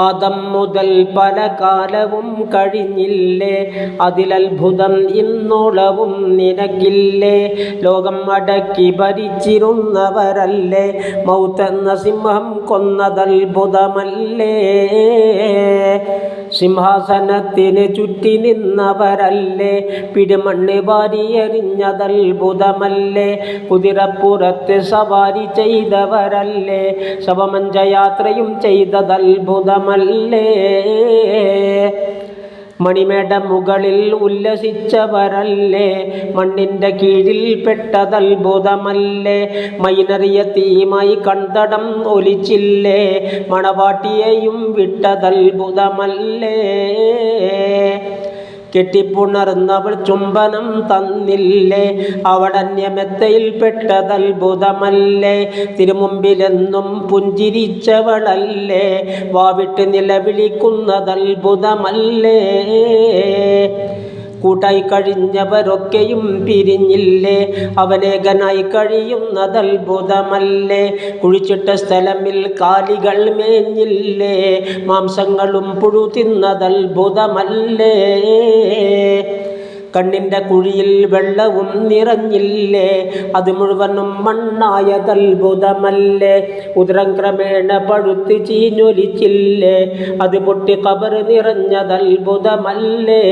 ആദം മുതൽ പല കാലവും കഴിഞ്ഞില്ലേ, അതിലത്ഭുതം ഇന്നോളവും നിനക്കില്ലേ. ലോകം അടക്കി ഭരിച്ചിരുന്നവരല്ലേ, മൗത്തെന്ന സിംഹം കൊന്നതത്ഭുതമല്ലേ. സിംഹാസനത്തിന് ചുറ്റി നിന്നവരല്ലേ, പിടിമണ്ണ് വാരിയെറിഞ്ഞതത്ഭുതമല്ലേ. കുതിരപ്പുറത്ത് സവാരി ചെയ്തവരല്ലേ, ശവമഞ്ചയാത്രയും ചെയ്തതത്ഭുതമല്ലേ. മണിമേട മുകളിൽ ഉല്ലസിച്ചവരല്ലേ, മണ്ണിൻ്റെ കീഴിൽ പെട്ടതത്ഭുതമല്ലേ. മൈനറിയ തീമായി കണ്ടടം ഒലിച്ചില്ലേ, മണവാട്ടിയെയും വിട്ടതത്ഭുതമല്ലേ. കെട്ടിപ്പുണർന്നവൾ ചുംബനം തന്നില്ലേ, അവളന്യമെത്തയിൽ പെട്ടതത്ഭുതമല്ലേ. തിരുമുമ്പിലെന്നും പുഞ്ചിരിച്ചവളല്ലേ, വാവിട്ട് നിലവിളിക്കുന്നതത്ഭുതമല്ലേ. കൂട്ടായി കഴിഞ്ഞവരൊക്കെയും പിരിഞ്ഞില്ലേ, അവനേകനായി കഴിയുന്നതത്ഭുതമല്ലേ. കുഴിച്ചിട്ട സ്ഥലമിൽ കാലികൾ മേഞ്ഞില്ലേ, മാംസങ്ങളും പുഴു തിന്നതത്ഭുതമല്ലേ. കണ്ണിൻ്റെ കുഴിയിൽ വെള്ളവും നിറഞ്ഞില്ലേ, അത് മുഴുവനും മണ്ണായതത്ഭുതമല്ലേ. ഉദരം ക്രമേണ പഴുത്ത് ചീഞ്ഞൊലിച്ചില്ലേ, അത് പൊട്ടി ഖബർ നിറഞ്ഞതത്ഭുതമല്ലേ.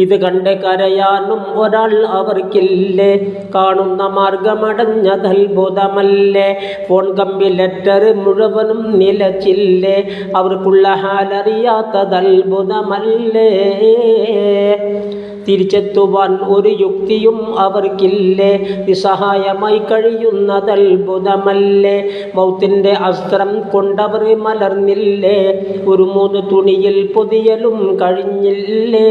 ഇത് കണ്ട് കരയാനും ഒരാൾ അവർക്കില്ലേ, കാണുന്ന മാർഗമടഞ്ഞതത്ഭുതമല്ലേ. ഫോൺ കമ്പി ലെറ്റർ മുഴുവനും നിലച്ചില്ലേ, അവർക്കുള്ള ഹാലറിയാത്തതത്ഭുതമല്ലേ. തിരിച്ചെത്തുവാൻ ഒരു യുക്തിയും അവർക്കില്ലേ, നിസ്സഹായമായി കഴിയുന്നതത്ഭുതമല്ലേ. മൗത്തിൻ്റെ അസ്ത്രം കൊണ്ടവർ മലർന്നില്ലേ, ഒരു 3 തുണിയിൽ പൊതിയലും കഴിഞ്ഞില്ലേ.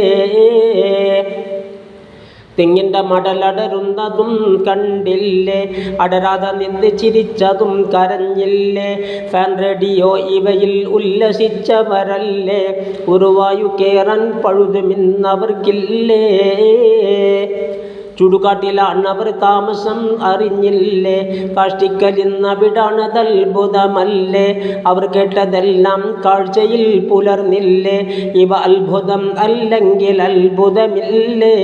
തെങ്ങിൻ്റെ മടലടരുന്നതും കണ്ടില്ലേ, അടരാതെ നിന്ന് ചിരിച്ചതും കരഞ്ഞില്ലേ. ഫാൻ റേഡിയോ ഇവയിൽ ഉല്ലസിച്ചവരല്ലേ, ഒരു വായു കേറാൻ പഴുതുമിന്നവർക്കില്ലേ. ചുടുകാട്ടിലാണവർ താമസം അറിഞ്ഞില്ലേ, കാഷ്ടിക്കലിന്നവിടാണതത്ഭുതമല്ലേ. അവർ കേട്ടതെല്ലാം കാഴ്ചയിൽ പുലർന്നില്ലേ, ഇവ അത്ഭുതം അല്ലെങ്കിൽ അത്ഭുതമില്ലേ.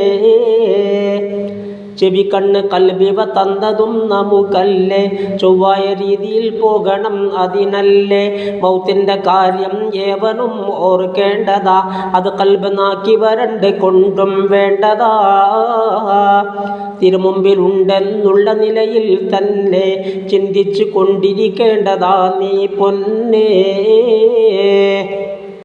ചെവി കണ്ണ് കൽബിവ തന്നതും നമുക്കല്ലേ, ചൊവ്വായ രീതിയിൽ പോകണം അതിനല്ലേ. മൗത്തിൻ്റെ കാര്യം ഏവനും ഓർക്കേണ്ടതാ, അത് കൽബ് നാക്കി വരണ്ട് കൊണ്ടും വേണ്ടതാ. തിരുമുമ്പിലുണ്ടെന്നുള്ള നിലയിൽ തന്നെ ചിന്തിച്ചു കൊണ്ടിരിക്കേണ്ടതാ നീ പൊന്നേ.